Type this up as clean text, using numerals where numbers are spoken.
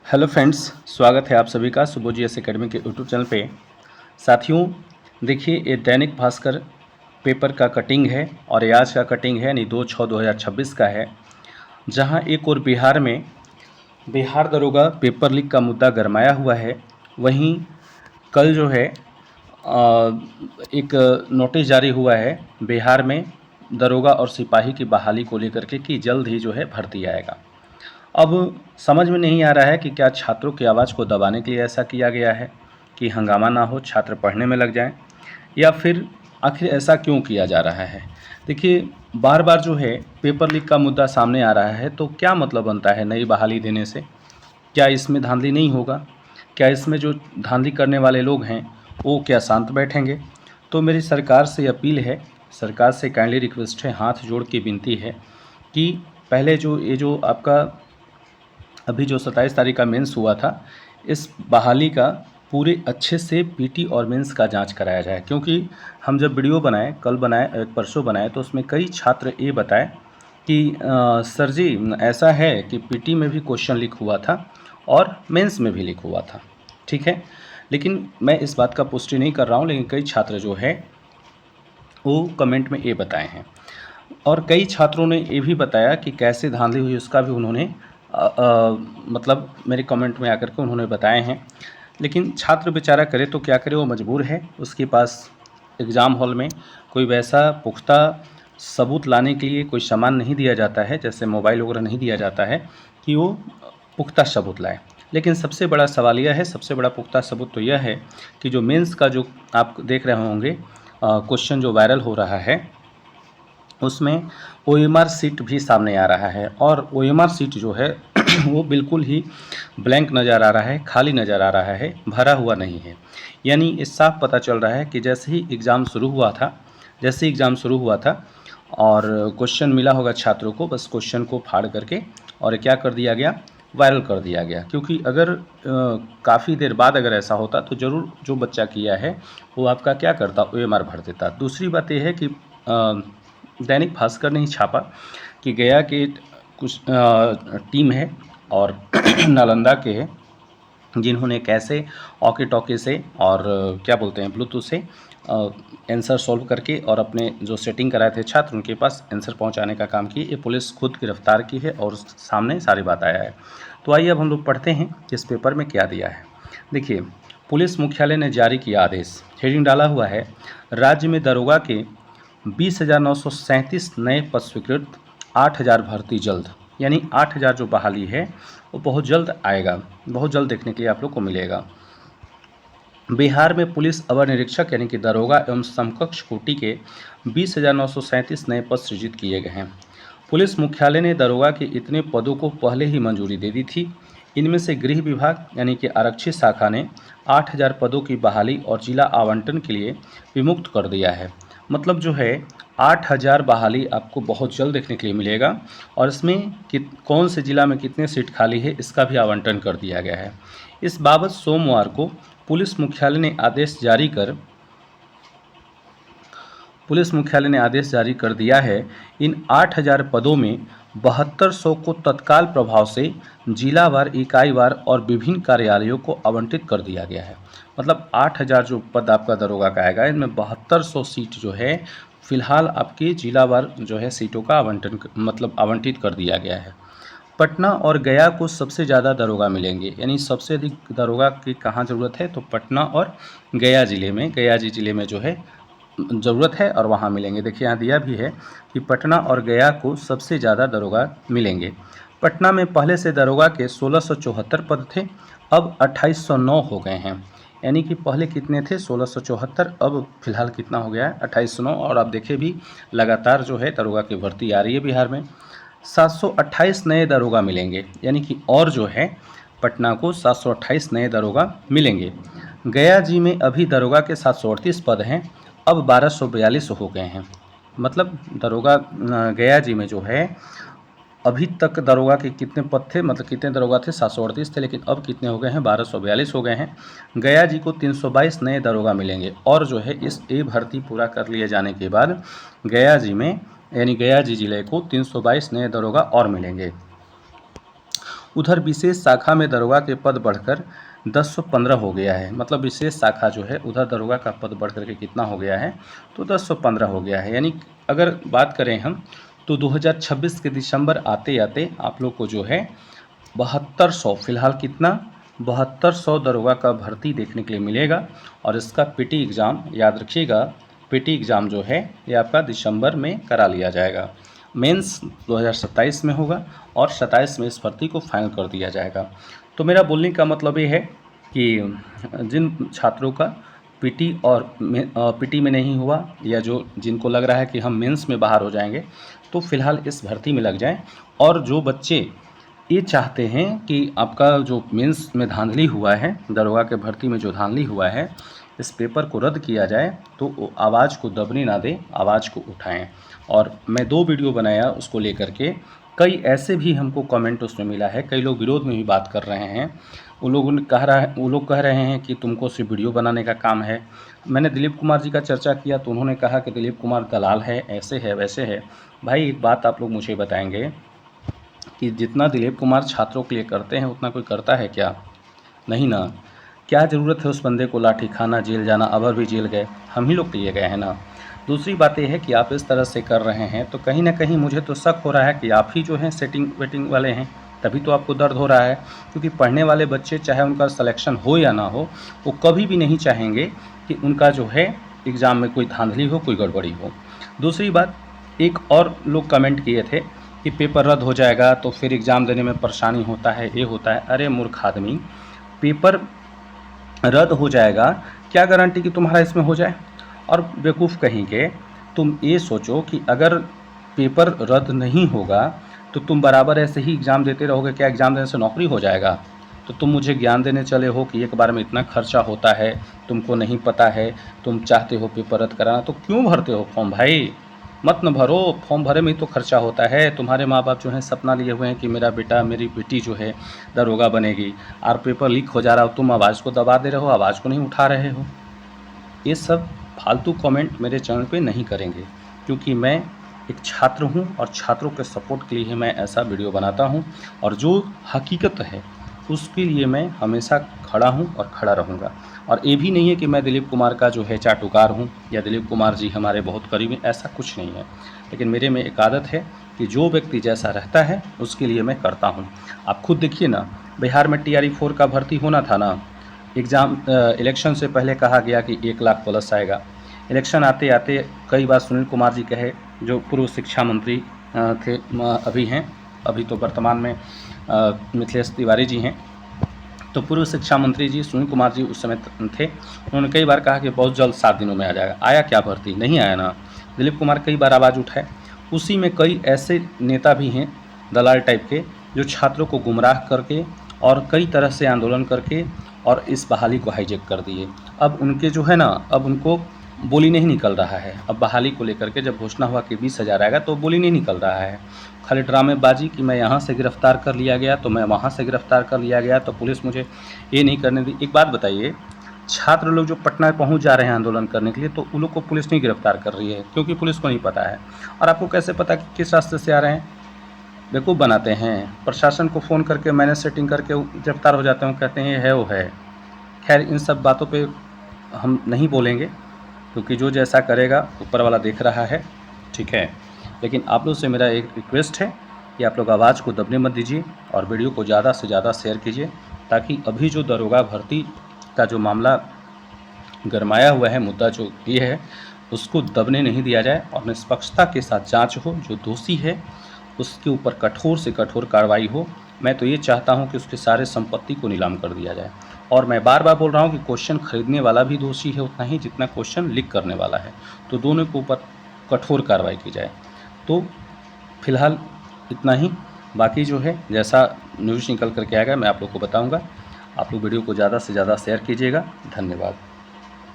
Hello friends, स्वागत है आप सभी का सुबोजियस एकेडमी के यूट्यूब चैनल पे। साथियों, देखिए ये दैनिक भास्कर पेपर का कटिंग है और ये आज का कटिंग है यानी 2/6/2026 का है। जहां एक और बिहार में बिहार दरोगा पेपर लीक का मुद्दा गरमाया हुआ है, वहीं कल जो है एक नोटिस जारी हुआ है बिहार में दरोगा और सिपाही की बहाली को लेकर के कि जल्द ही जो है भर्ती आएगा। अब समझ में नहीं आ रहा है कि क्या छात्रों की आवाज़ को दबाने के लिए ऐसा किया गया है कि हंगामा ना हो, छात्र पढ़ने में लग जाएं, या फिर आखिर ऐसा क्यों किया जा रहा है। देखिए, बार बार जो है पेपर लीक का मुद्दा सामने आ रहा है, तो क्या मतलब बनता है नई बहाली देने से? क्या इसमें धांधली नहीं होगा? क्या इसमें जो धांधली करने वाले लोग हैं वो क्या शांत बैठेंगे? तो मेरी सरकार से अपील है, सरकार से काइंडली रिक्वेस्ट है, हाथ जोड़ के विनती है कि पहले जो आपका अभी जो 27 तारीख का मेंस हुआ था, इस बहाली का पूरे अच्छे से पीटी और मेंस का जांच कराया जाए। क्योंकि हम जब वीडियो बनाए, कल बनाए, परसों बनाए, तो उसमें कई छात्र ये बताए कि सर जी ऐसा है कि पीटी में भी क्वेश्चन लीक हुआ था और मेंस में भी लीक हुआ था। ठीक है, लेकिन मैं इस बात का पुष्टि नहीं कर रहा हूँ, लेकिन कई छात्र जो है वो कमेंट में ये बताए हैं। और कई छात्रों ने ये भी बताया कि कैसे धांधली हुई, उसका भी उन्होंने मतलब मेरे कमेंट में आकर के उन्होंने बताए हैं। लेकिन छात्र बेचारा करे तो क्या करे, वो मजबूर है। उसके पास एग्ज़ाम हॉल में कोई वैसा पुख्ता सबूत लाने के लिए कोई सामान नहीं दिया जाता है, जैसे मोबाइल वगैरह नहीं दिया जाता है कि वो पुख्ता सबूत लाए। लेकिन सबसे बड़ा सवाल यह है, सबसे बड़ा पुख्ता सबूत तो यह है कि जो मेंस का जो आप देख रहे होंगे क्वेश्चन जो वायरल हो रहा है, उसमें ओएमआर सीट भी सामने आ रहा है। और ओएमआर सीट जो है वो बिल्कुल ही ब्लैंक नज़र आ रहा है, खाली नज़र आ रहा है, भरा हुआ नहीं है। यानी ये साफ पता चल रहा है कि जैसे ही एग्ज़ाम शुरू हुआ था और क्वेश्चन मिला होगा छात्रों को, बस क्वेश्चन को फाड़ करके और क्या कर दिया गया, वायरल कर दिया गया। क्योंकि अगर काफ़ी देर बाद अगर ऐसा होता तो ज़रूर जो बच्चा किया है वो आपका क्या करता, ओएमआर भर देता। दूसरी बात यह है कि दैनिक भास्कर ने ही छापा कि गया के कुछ टीम है और नालंदा के है, जिन्होंने कैसे ऑके टॉके से और क्या बोलते हैं ब्लूटूथ से आंसर सॉल्व करके और अपने जो सेटिंग कराए थे छात्र उनके पास आंसर पहुंचाने का काम किए। ये पुलिस खुद गिरफ्तार की है और सामने सारी बात आया है। तो आइए अब हम लोग पढ़ते हैं कि इस पेपर में क्या दिया है। देखिए, पुलिस मुख्यालय ने जारी किया आदेश, हेडिंग डाला हुआ है, राज्य में दरोगा के 20,937 नए पद स्वीकृत, 8,000 भर्ती जल्द। यानी 8,000 जो बहाली है वो बहुत जल्द आएगा, बहुत जल्द देखने के लिए आप लोग को मिलेगा। बिहार में पुलिस अवर निरीक्षक यानी कि दरोगा एवं समकक्ष कोटि के 20,937 नए पद सृजित किए गए हैं। पुलिस मुख्यालय ने दरोगा के इतने पदों को पहले ही मंजूरी दे दी थी। इनमें से गृह विभाग यानी कि आरक्षी शाखा ने 8,000 पदों की बहाली और जिला आवंटन के लिए विमुक्त कर दिया है। मतलब जो है 8,000 बहाली आपको बहुत जल्द देखने के लिए मिलेगा और इसमें कौन से जिला में कितने सीट खाली है इसका भी आवंटन कर दिया गया है। इस बाबत सोमवार को पुलिस मुख्यालय ने आदेश जारी कर दिया है। इन 8,000 पदों में 7200 को तत्काल प्रभाव से जिलावार, इकाईवार और विभिन्न कार्यालयों को आवंटित कर दिया गया है। मतलब 8,000 जो पद आपका दरोगा का आएगा, इनमें 7200 सीट जो है फिलहाल आपकी जिलावार जो है सीटों का आवंटित कर दिया गया है। पटना और गया को सबसे ज़्यादा दरोगा मिलेंगे। यानी सबसे अधिक दरोगा की कहाँ ज़रूरत है, तो पटना और गया ज़िले में जो है ज़रूरत है और वहाँ मिलेंगे। देखिए यहाँ दिया भी है कि पटना और गया को सबसे ज़्यादा दरोगा मिलेंगे। पटना में पहले से दरोगा के 1674 पद थे, अब 2809 हो गए हैं। यानी कि पहले कितने थे, 1674, अब फिलहाल कितना हो गया है, 2809। और आप देखें भी लगातार जो है दरोगा की भर्ती आ रही है बिहार में। 728 नए दरोगा मिलेंगे, यानी कि और जो है पटना को 728 नए दरोगा मिलेंगे। गया जी में अभी दरोगा के 738 पद हैं, अब 1242 हो गए हैं। मतलब दरोगा गया जी में जो है अभी तक दरोगा के कितने पद थे, मतलब कितने दरोगा थे, 738 थे, लेकिन अब कितने हो गए हैं, 1242 हो गए हैं। गया जी को 322 नए दरोगा मिलेंगे और जो है इस भर्ती पूरा कर लिए जाने के बाद गया जी में यानी गया जी जिले को 322 नए दरोगा और मिलेंगे। उधर विशेष शाखा में दरोगा के पद बढ़कर 1015 हो गया है। मतलब विशेष शाखा जो है उधर दरोगा का पद बढ़ करके कितना हो गया है, तो 1015 हो गया है। यानी अगर बात करें हम तो 2026 के दिसंबर आते आते आप लोग को जो है 7200, फिलहाल कितना 7200 दरोगा का भर्ती देखने के लिए मिलेगा। और इसका पीटी एग्ज़ाम याद रखिएगा, पीटी एग्ज़ाम जो है ये आपका दिसंबर में करा लिया जाएगा। मेंस 2027 में होगा और 27 में इस भर्ती को फाइनल कर दिया जाएगा। तो मेरा बोलने का मतलब ये है कि जिन छात्रों का पीटी और पीटी में नहीं हुआ, या जो जिनको लग रहा है कि हम मेंस में बाहर हो जाएंगे, तो फिलहाल इस भर्ती में लग जाएं। और जो बच्चे ये चाहते हैं कि आपका जो मेंस में धांधली हुआ है, दरोगा के भर्ती में जो धांधली हुआ है, इस पेपर को रद्द किया जाए, तो आवाज़ को दबने ना दें, आवाज़ को उठाएं। और मैं 2 वीडियो बनाया उसको लेकर के, कई ऐसे भी हमको कमेंट उसमें मिला है, कई लोग विरोध में भी बात कर रहे हैं। वो लोग कह रहे हैं कि तुमको सिर्फ वीडियो बनाने का काम है। मैंने दिलीप कुमार जी का चर्चा किया तो उन्होंने कहा कि दिलीप कुमार दलाल है, ऐसे है वैसे है। भाई एक बात आप लोग मुझे बताएंगे कि जितना दिलीप कुमार छात्रों के लिए करते हैं उतना कोई करता है क्या? नहीं ना। क्या ज़रूरत है उस बंदे को लाठी खाना, जेल जाना? अबर भी जेल गए, हम ही लोग लिए गए हैं ना। दूसरी बात यह है कि आप इस तरह से कर रहे हैं तो कहीं ना कहीं मुझे तो शक हो रहा है कि आप ही जो हैं सेटिंग वेटिंग वाले हैं, तभी तो आपको दर्द हो रहा है। क्योंकि पढ़ने वाले बच्चे चाहे उनका सिलेक्शन हो या ना हो, वो कभी भी नहीं चाहेंगे कि उनका जो है एग्ज़ाम में कोई धांधली हो, कोई गड़बड़ी हो। दूसरी बात, एक और लोग कमेंट किए थे कि पेपर रद्द हो जाएगा तो फिर एग्ज़ाम देने में परेशानी होता है, ये होता है। अरे मूर्ख आदमी, पेपर रद्द हो जाएगा, क्या गारंटी कि तुम्हारा इसमें हो जाए? और बेवकूफ़ कहीं के, तुम ये सोचो कि अगर पेपर रद्द नहीं होगा तो तुम बराबर ऐसे ही एग्ज़ाम देते रहोगे, क्या एग्ज़ाम देने से नौकरी हो जाएगा? तो तुम मुझे ज्ञान देने चले हो कि एक बार में इतना खर्चा होता है, तुमको नहीं पता है, तुम चाहते हो पेपर रद्द कराना, तो क्यों भरते हो फॉर्म भाई? मत न भरो, फॉर्म भरे में ही तो खर्चा होता है। तुम्हारे माँ बाप जो हैं सपना लिए हुए हैं कि मेरा बेटा मेरी बेटी जो है दरोगा बनेगी, और पेपर लीक हो जा रहा हो, तुम आवाज़ को दबा दे रहे हो, आवाज़ को नहीं उठा रहे हो। ये सब फालतू कमेंट मेरे चैनल पे नहीं करेंगे, क्योंकि मैं एक छात्र हूँ और छात्रों के सपोर्ट के लिए मैं ऐसा वीडियो बनाता हूँ। और जो हकीकत है उसके लिए मैं हमेशा खड़ा हूँ और खड़ा रहूँगा। और ये भी नहीं है कि मैं दिलीप कुमार का जो है चाटुकार हूँ या दिलीप कुमार जी हमारे बहुत करीबी, ऐसा कुछ नहीं है। लेकिन मेरे में एक आदत है कि जो व्यक्ति जैसा रहता है उसके लिए मैं करता हूँ। आप खुद देखिए ना, बिहार में TRE 4 का भर्ती होना था ना, इलेक्शन से पहले कहा गया कि 1 लाख प्लस आएगा। इलेक्शन आते आते कई बार सुनील कुमार जी कहे, जो पूर्व शिक्षा मंत्री थे, अभी हैं, अभी तो वर्तमान में मिथिलेश तिवारी जी हैं। तो पूर्व शिक्षा मंत्री जी सुनील कुमार जी उस समय थे, उन्होंने कई बार कहा कि बहुत जल्द 7 दिनों में आ जाएगा। आया क्या भर्ती? नहीं आया ना। दिलीप कुमार कई बार आवाज़ उठाए। उसी में कई ऐसे नेता भी हैं दलाल टाइप के, जो छात्रों को गुमराह करके और कई तरह से आंदोलन करके और इस बहाली को हाईजैक कर दिए। अब उनके जो है ना, अब उनको बोली नहीं निकल रहा है। अब बहाली को लेकर के जब घोषणा हुआ कि 20,000 आएगा तो बोली नहीं निकल रहा है। खाली ड्रामेबाजी कि मैं यहाँ से गिरफ़्तार कर लिया गया तो मैं वहाँ से गिरफ़्तार कर लिया गया तो पुलिस मुझे ये नहीं करने दी। एक बात बताइए, छात्र लोग जो पटना पहुँच जा रहे हैं आंदोलन करने के लिए, तो उन लोग को पुलिस नहीं गिरफ़्तार कर रही है, क्योंकि पुलिस को नहीं पता है। और आपको कैसे पता कि किस रास्ते से आ रहे हैं? बेवकूफ़ बनाते हैं। प्रशासन को फ़ोन करके मैनेज सेटिंग करके गिरफ़्तार हो जाते हैं, कहते हैं ये है वो है। खैर इन सब बातों पे हम नहीं बोलेंगे, क्योंकि जो जैसा करेगा ऊपर वाला देख रहा है, ठीक है। लेकिन आप लोग से मेरा एक रिक्वेस्ट है कि आप लोग आवाज़ को दबने मत दीजिए और वीडियो को ज़्यादा से ज़्यादा शेयर कीजिए, ताकि अभी जो दरोगा भर्ती का जो मामला गरमाया हुआ है, मुद्दा जो ये है, उसको दबने नहीं दिया जाए और निष्पक्षता के साथ जांच हो। जो दोषी है उसके ऊपर कठोर से कठोर कार्रवाई हो। मैं तो ये चाहता हूँ कि उसके सारे संपत्ति को नीलाम कर दिया जाए। और मैं बार बार बोल रहा हूँ कि क्वेश्चन खरीदने वाला भी दोषी है उतना ही जितना क्वेश्चन लीक करने वाला है, तो दोनों के ऊपर कठोर कार्रवाई की जाए। तो फिलहाल इतना ही, बाकी जो है जैसा न्यूज़ निकल करके आएगा मैं आप लोग को बताऊँगा। आप लोग वीडियो को ज़्यादा से ज़्यादा शेयर कीजिएगा। धन्यवाद।